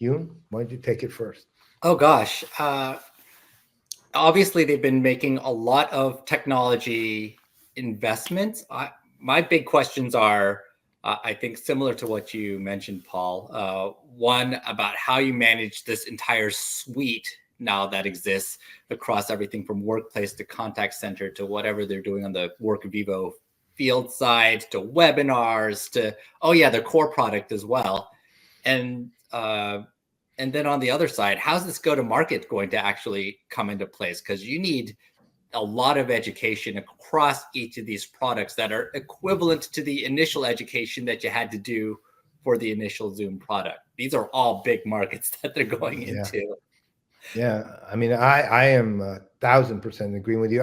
Hyoun, why don't you take it first? Oh gosh. Obviously, they've been making a lot of technology investments. My big questions are, I think, similar to what you mentioned, Paul. One, about how you manage this entire suite now that exists across everything from workplace to contact center to whatever they're doing on the Work Vivo field side to webinars to, oh yeah, the core product as well. And then on the other side, how's this go to market going to actually come into place? Because you need a lot of education across each of these products that are equivalent to the initial education that you had to do for the initial Zoom product. These are all big markets that they're going into. Yeah, I mean, I am 1,000% agreeing with you.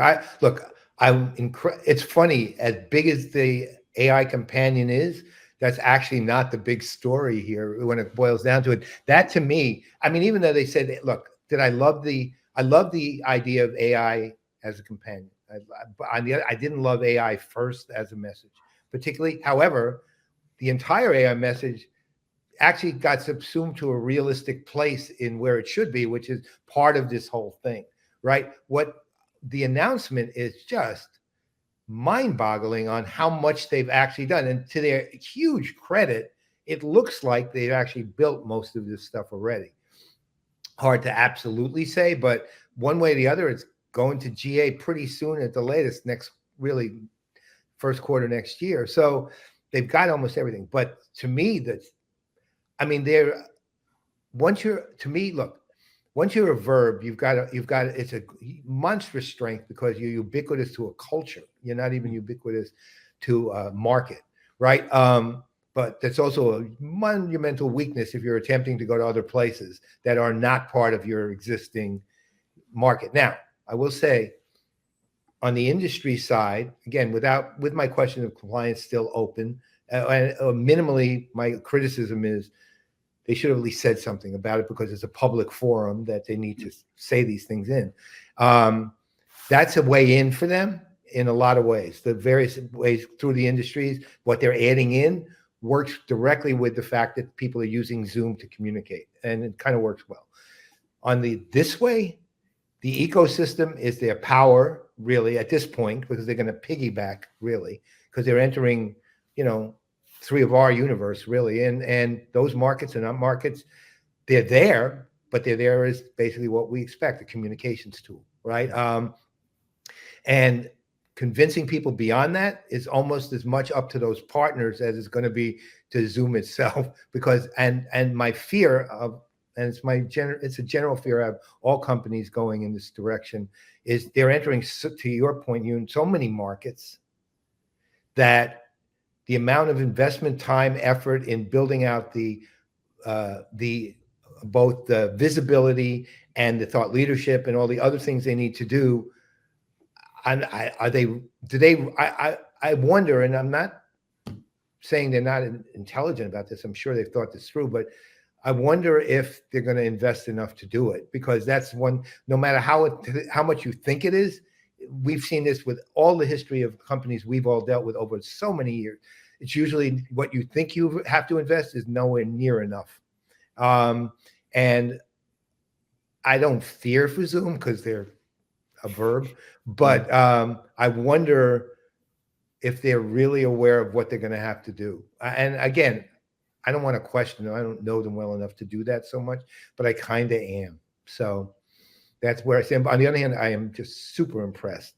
It's funny, as big as the AI companion is, that's actually not the big story here when it boils down to it. That to me, I mean, even though they said, look, I love the idea of AI as a companion. I didn't love AI first as a message, particularly. However, the entire AI message actually got subsumed to a realistic place in where it should be, which is part of this whole thing, right? What the announcement is just mind-boggling on how much they've actually done. And to their huge credit, it looks like they've actually built most of this stuff already. Hard to absolutely say, but one way or the other, it's going to GA pretty soon at the latest, really first quarter next year. So they've got almost everything. But to me, once you're a verb, it's a monstrous strength because you're ubiquitous to a culture. You're not even ubiquitous to a market, right? But that's also a monumental weakness if you're attempting to go to other places that are not part of your existing market. Now, I will say, on the industry side, again, with my question of compliance still open, minimally, my criticism is they should have at least said something about it because it's a public forum that they need to say these things in. That's a way in for them in a lot of ways. The various ways through the industries, what they're adding in works directly with the fact that people are using Zoom to communicate, and it kind of works well. This way, the ecosystem is their power, really, at this point, because they're going to piggyback, really, because they're entering, three of our universe, really. And those markets are not markets. They're there, but they're there as basically what we expect, a communications tool, right? And convincing people beyond that is almost as much up to those partners as it's going to be to Zoom itself, because and my fear of, and it's a general fear of all companies going in this direction, is they're entering, to your point, in so many markets that the amount of investment, time, effort in building out both the visibility and the thought leadership and all the other things they need to do. And I wonder, and I'm not saying they're not intelligent about this. I'm sure they've thought this through, but I wonder if they're going to invest enough to do it, because that's one, no matter how much you think it is, we've seen this with all the history of companies we've all dealt with over so many years. It's usually what you think you have to invest is nowhere near enough. And I don't fear for Zoom because they're a verb, but I wonder if they're really aware of what they're going to have to do. And again, I don't want to question them. I don't know them well enough to do that so much, but I kind of am. So that's where I stand. But on the other hand, I am just super impressed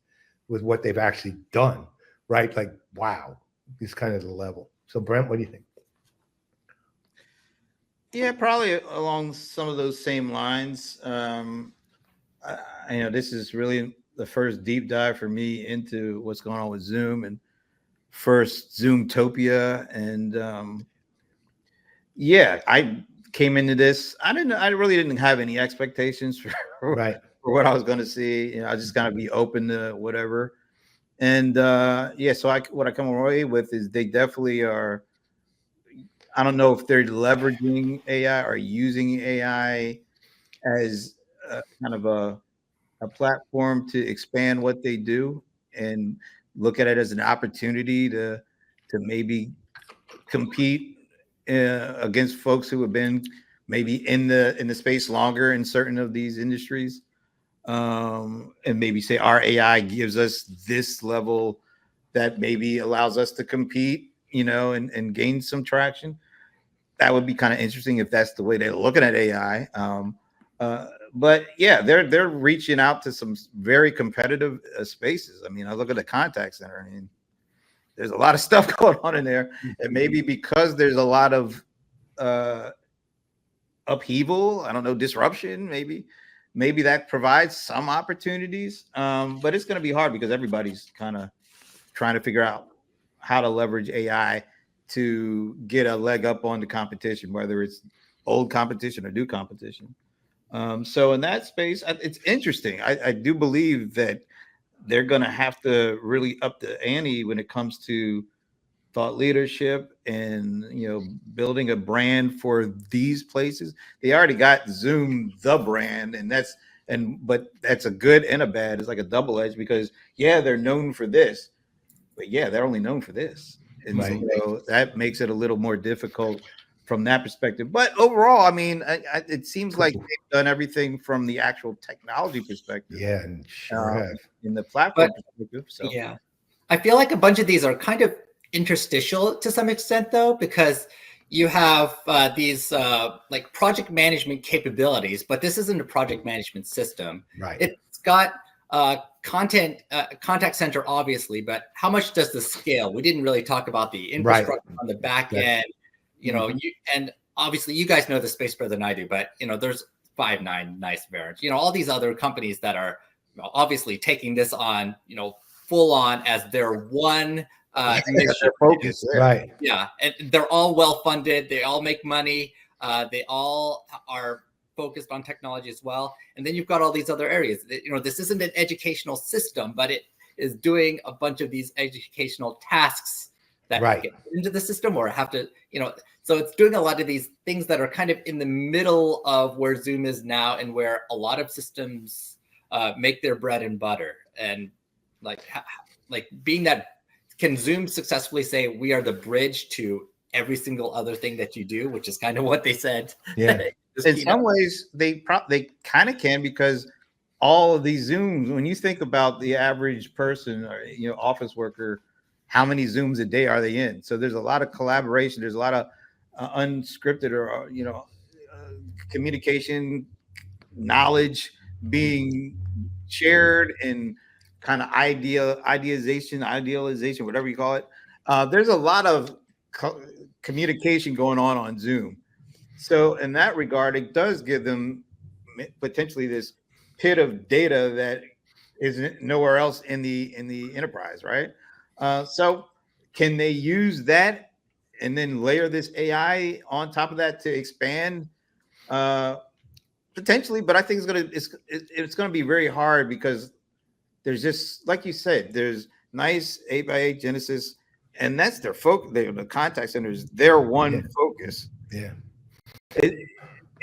with what they've actually done, right? Like, wow, is kind of the level. So Brent, what do you think? Yeah, probably along some of those same lines. This is really the first deep dive for me into what's going on with Zoom, and first Zoomtopia. And yeah, I came into this. I really didn't have any expectations for, right, for what I was going to see. I just gotta be open to whatever. And yeah, so what I come away with is they definitely are. I don't know if they're leveraging AI or using AI as kind of a platform to expand what they do and look at it as an opportunity to maybe compete against folks who have been maybe in the space longer in certain of these industries, and maybe say our AI gives us this level that maybe allows us to compete, and gain some traction. That would be kind of interesting if that's the way they're looking at AI. But yeah, they're reaching out to some very competitive spaces. I mean, I look at the contact center. I mean, there's a lot of stuff going on in there, and maybe because there's a lot of upheaval, I don't know, disruption, maybe that provides some opportunities. But it's going to be hard because everybody's kind of trying to figure out how to leverage AI to get a leg up on the competition, whether it's old competition or new competition. So in that space, it's interesting. I do believe that they're going to have to really up the ante when it comes to thought leadership and building a brand for these places. They already got Zoom, the brand, but that's a good and a bad. It's like a double edge because they're known for this, but they're only known for this. And Right. so that makes it a little more difficult from that perspective. But overall, I mean, it seems like they've done everything from the actual technology perspective. Yeah, and sure have. In the platform perspective. So yeah, I feel like a bunch of these are kind of interstitial to some extent, though, because you have these like project management capabilities, but this isn't a project management system. Right. It's got contact center, obviously, but how much does the scale? We didn't really talk about the infrastructure on the back end, and obviously you guys know the space better than I do, but there's Five9, nice variants, all these other companies that are obviously taking this on, full on as their one their focus. Right. Yeah, and they're all well funded. They all make money. They all are focused on technology as well. And then you've got all these other areas. This isn't an educational system, but it is doing a bunch of these educational tasks that get into the system or have to, so it's doing a lot of these things that are kind of in the middle of where Zoom is now and where a lot of systems make their bread and butter. And like being that, can Zoom successfully say we are the bridge to every single other thing that you do, which is kind of what they said. Yeah. In some ways, they kind of can, because all of these Zooms, when you think about the average person or office worker, how many Zooms a day are they in? So there's a lot of collaboration. There's a lot of unscripted or communication, knowledge being shared, and kind of idealization, whatever you call it. There's a lot of communication going on Zoom. So in that regard, it does give them potentially this pit of data that isn't nowhere else in the enterprise, right? So can they use that and then layer this AI on top of that to expand? Potentially, but I think it's gonna be very hard, because there's just, like you said, there's nice 8x8 Genesis, and that's their focus. The contact center is their one focus. Yeah.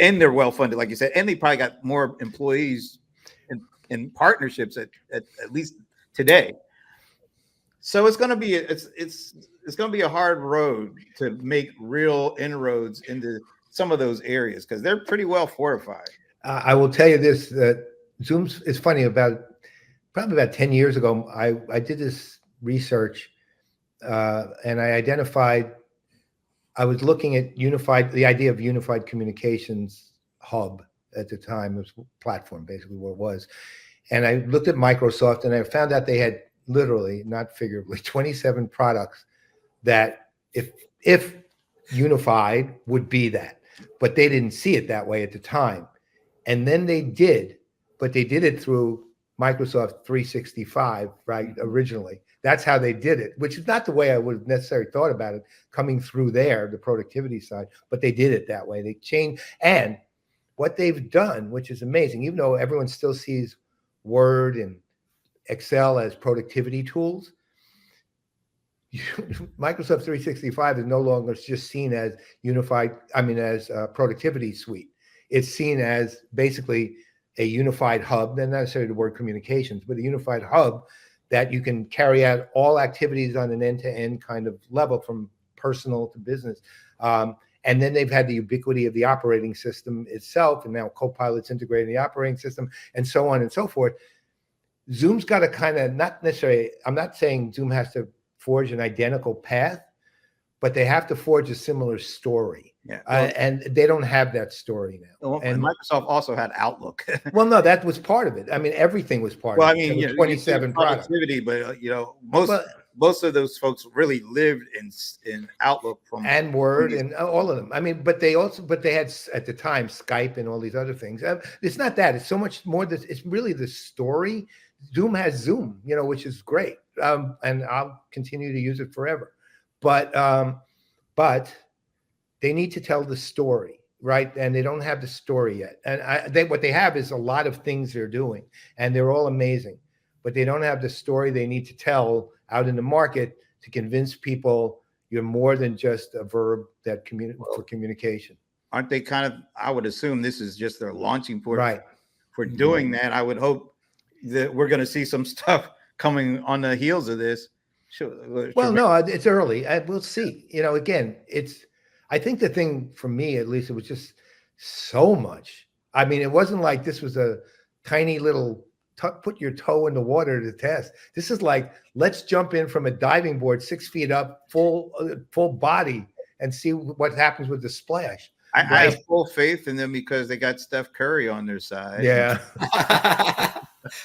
And they're well funded, like you said, and they probably got more employees and partnerships at least today. So it's going to be it's going to be a hard road to make real inroads into some of those areas, because they're pretty well fortified. I will tell you this: that Zoom's is funny. Probably about 10 years ago, I did this research, and I identified. I was looking at the idea of unified communications hub at the time. It was a platform, basically what it was. And I looked at Microsoft, and I found out they had literally, not figuratively, 27 products that if unified would be that. But they didn't see it that way at the time. And then they did, but they did it through Microsoft 365, right, originally. That's how they did it, which is not the way I would have necessarily thought about it coming through there, the productivity side, but they did it that way. They changed. And what they've done, which is amazing, even though everyone still sees Word and Excel as productivity tools, Microsoft 365 is no longer just seen as as a productivity suite. It's seen as basically a unified hub, not necessarily the word communications, but a unified hub that you can carry out all activities on an end-to-end kind of level, from personal to business. And then they've had the ubiquity of the operating system itself, and now Copilot's integrating the operating system, and so on and so forth. Zoom's got to kind of, not necessarily, I'm not saying Zoom has to forge an identical path, but they have to forge a similar story. Yeah. Well, and they don't have that story now. well, And Microsoft also had Outlook. well, no, that was part of it. I mean, everything was part Well, of I it. mean, There were 27 products. productivity, but Well, most of those folks really lived in Outlook and Word and all of them. I mean, but they had at the time Skype and all these other things. It's not that. It's so much more. It's really the story. Zoom has Zoom, which is great, and I'll continue to use it forever. But they need to tell the story, right? And they don't have the story yet. And what they have is a lot of things they're doing, and they're all amazing, but they don't have the story they need to tell out in the market to convince people you're more than just a verb that for communication. Aren't they kind of? I would assume this is just their launching point, right? For doing that, I would hope that we're going to see some stuff coming on the heels of this. Well, no, it's early. We'll see. Again, I think the thing for me, at least, it was just so much. I mean, it wasn't like this was a tiny little put your toe in the water to test. This is like, let's jump in from a diving board 6 feet up, full body, and see what happens with the splash. I have full faith in them because they got Steph Curry on their side. Yeah.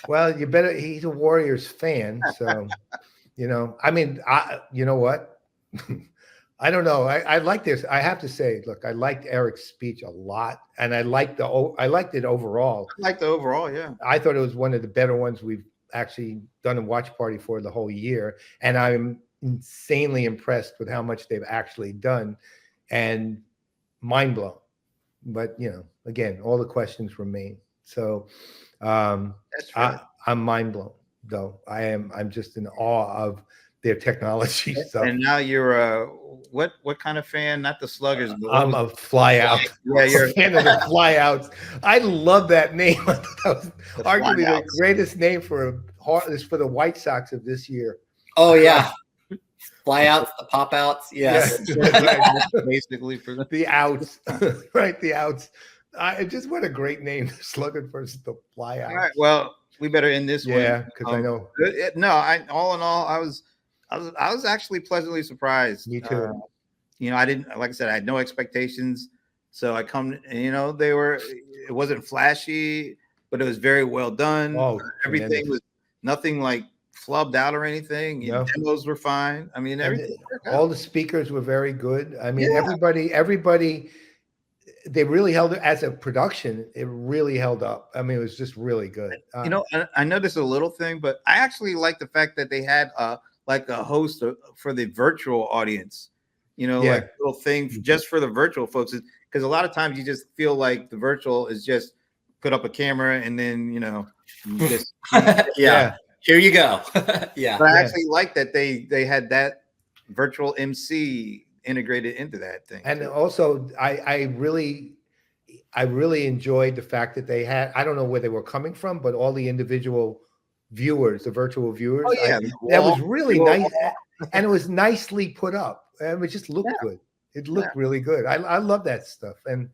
Well, you better. He's a Warriors fan, so I mean, you know what? I don't know. I like this. I have to say, look, I liked Eric's speech a lot, and I liked it overall. I liked the overall, yeah. I thought it was one of the better ones we've actually done a watch party for the whole year, and I'm insanely impressed with how much they've actually done, and mind blown. But again, all the questions remain. So That's right. I'm mind blown, though. I'm just in awe of their technology. So. And now you're what kind of fan? Not the sluggers, but I'm a fly out. Yeah, you're a fan of the fly outs. I love that name. That was arguably the greatest name for the White Sox of this year. Oh yeah. Fly outs, the pop outs. Yes. Yeah. Basically for the outs. Right. The outs. Just what a great name. Slugging versus the fly out. All right. Well, we better end this one. Yeah, because I know. No, all in all, I was actually pleasantly surprised. Me too. I didn't, like I said, I had no expectations. So I it wasn't flashy, but it was very well done. Oh, everything tremendous. was nothing like flubbed out or anything. No. Demos were fine. I mean, everything. All the speakers were very good. I mean, everybody, they really held it as a production. It really held up. I mean, it was just really good. I know this is a little thing, but I actually like the fact that they had like a host for the virtual audience, like a little thing just for the virtual folks. Because a lot of times you just feel like the virtual is just put up a camera and then, just yeah. Here you go. Yeah. But I actually like that they had that virtual MC integrated into that thing. And also, I really enjoyed the fact that they had, I don't know where they were coming from, but all the individual viewers, the virtual viewers. Oh, yeah. That was really nice. And it was nicely put up. And it just looked good. It looked really good. I love that stuff. And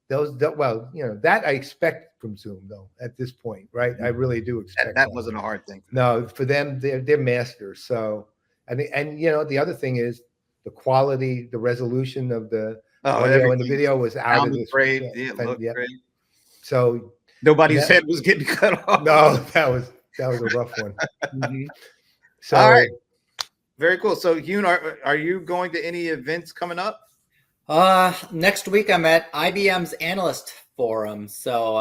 that I expect from Zoom, though, at this point, right? I really do expect that wasn't a hard thing. No, for them, they're masters. So, and the other thing is the quality, the resolution of the audio and the video was out of this. Great. It looked great. So nobody's head was getting cut off. No, that was a rough one. Mm-hmm. So, all right. Very cool. So, Hyoun, are you going to any events coming up? Next week I'm at IBM's Analyst Forum. So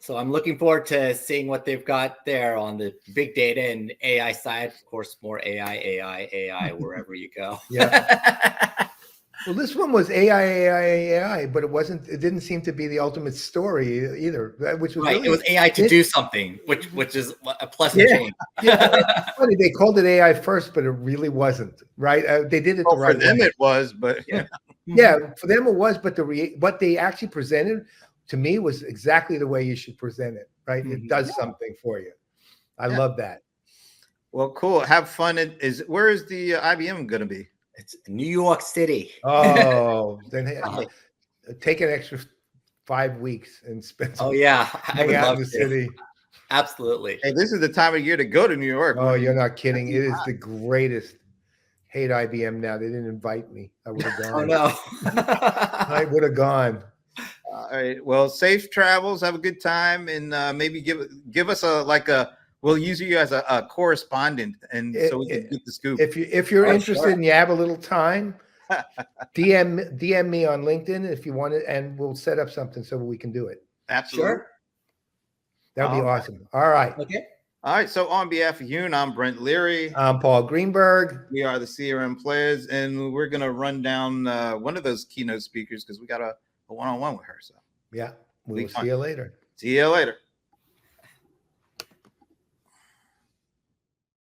I'm looking forward to seeing what they've got there on the big data and AI side. Of course, more AI wherever you go. Yeah. Well, this one was AI, but it didn't seem to be the ultimate story either. Which was right. Really, it was AI to do something, which is a pleasant change. Yeah. Funny, they called it AI first, but it really wasn't. Right? They did it the right way. For them, it was, but yeah, for them it was. But what they actually presented to me was exactly the way you should present it. Right? Mm-hmm. It does something for you. I love that. Well, cool. Have fun. Where is the IBM going to be? It's New York City. Oh, then Right. take an extra 5 weeks and spend some Oh yeah, I hang would out love in the to. city. Absolutely. Hey, this is the time of year to go to New York. Oh, when you're you- not kidding. It is the greatest. Hate IBM now. They didn't invite me. I would have Oh gone. no. I would have gone. All right. Well, safe travels. Have a good time, and maybe give us we'll use you as a correspondent, and so we can get the scoop. If you're Oh, interested sure. and you have a little time, DM me on LinkedIn if you want it, and we'll set up something so we can do it. Absolutely. Sure. That'd be All right. awesome. All right. Okay. All right. So on behalf of Hyoun, I'm Brent Leary. I'm Paul Greenberg. We are the CRM players, and we're gonna run down one of those keynote speakers because we got a one-on-one with her. So Yeah. Be We'll fun. see you later. see you later.